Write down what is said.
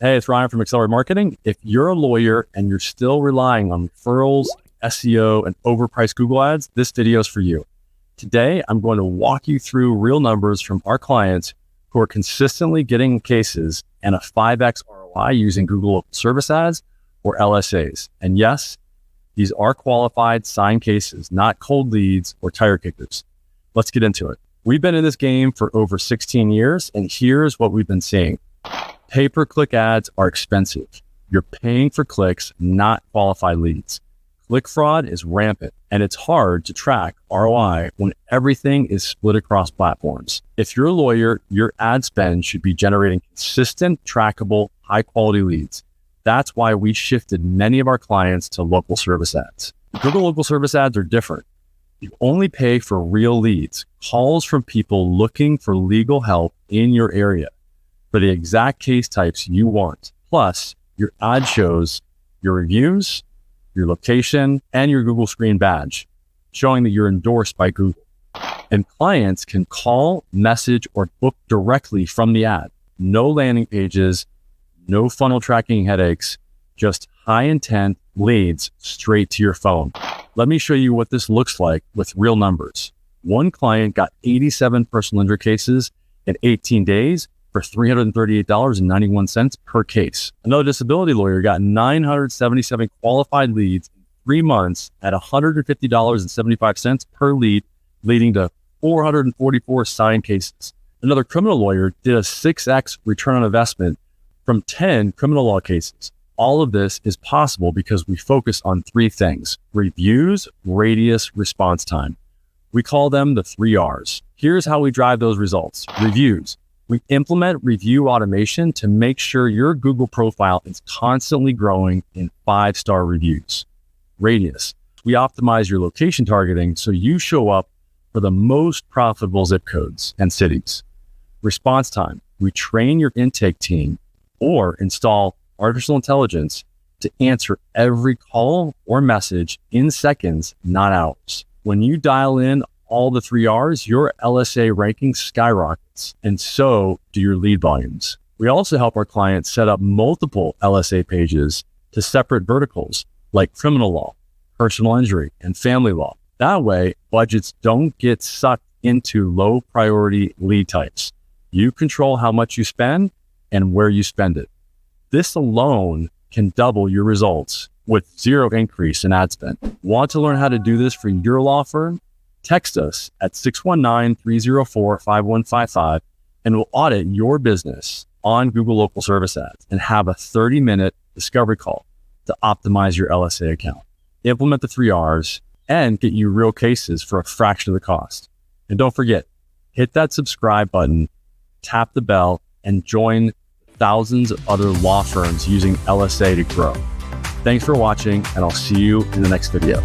Hey, it's Ryan from Accelerate Marketing. If you're a lawyer and you're still relying on referrals, SEO, and overpriced Google ads, this video is for you. Today, I'm going to walk you through real numbers from our clients who are consistently getting cases and a 5x ROI using Google Local Service Ads or LSAs. And yes, these are qualified signed cases, not cold leads or tire kickers. Let's get into it. We've been in this game for over 16 years, and here's what we've been seeing. Pay-per-click ads are expensive. You're paying for clicks, not qualified leads. Click fraud is rampant, and it's hard to track ROI when everything is split across platforms. If you're a lawyer, your ad spend should be generating consistent, trackable, high-quality leads. That's why we shifted many of our clients to local service ads. Google local service ads are different. You only pay for real leads, calls from people looking for legal help in your area, for the exact case types you want. Plus, your ad shows your reviews, your location, and your Google Screen badge, showing that you're endorsed by Google. And clients can call, message, or book directly from the ad. No landing pages, no funnel tracking headaches, just high intent leads straight to your phone. Let me show you what this looks like with real numbers. One client got 87 personal injury cases in 18 days for $338.91 per case. Another disability lawyer got 977 qualified leads in 3 months at $150.75 per lead, leading to 444 signed cases. Another criminal lawyer did a 6x return on investment from 10 criminal law cases. All of this is possible because we focus on 3 things: reviews, radius, response time. We call them the 3 R's. Here's how we drive those results. Reviews. We implement review automation to make sure your Google profile is constantly growing in 5-star reviews. Radius. We optimize your location targeting so you show up for the most profitable zip codes and cities. Response time. We train your intake team or install artificial intelligence to answer every call or message in seconds, not hours. When you dial in all the 3 R's, your LSA ranking skyrockets, and so do your lead volumes. We also help our clients set up multiple LSA pages to separate verticals like criminal law, personal injury, and family law. That way, budgets don't get sucked into low priority lead types. You control how much you spend and where you spend it. This alone can double your results with 0 increase in ad spend. Want to learn how to do this for your law firm? Text us at 619-304-5155 and we'll audit your business on Google Local Service Ads and have a 30-minute discovery call to optimize your LSA account. Implement the 3 R's and get you real cases for a fraction of the cost. And don't forget, hit that subscribe button, tap the bell, and join thousands of other law firms using LSA to grow. Thanks for watching, and I'll see you in the next video.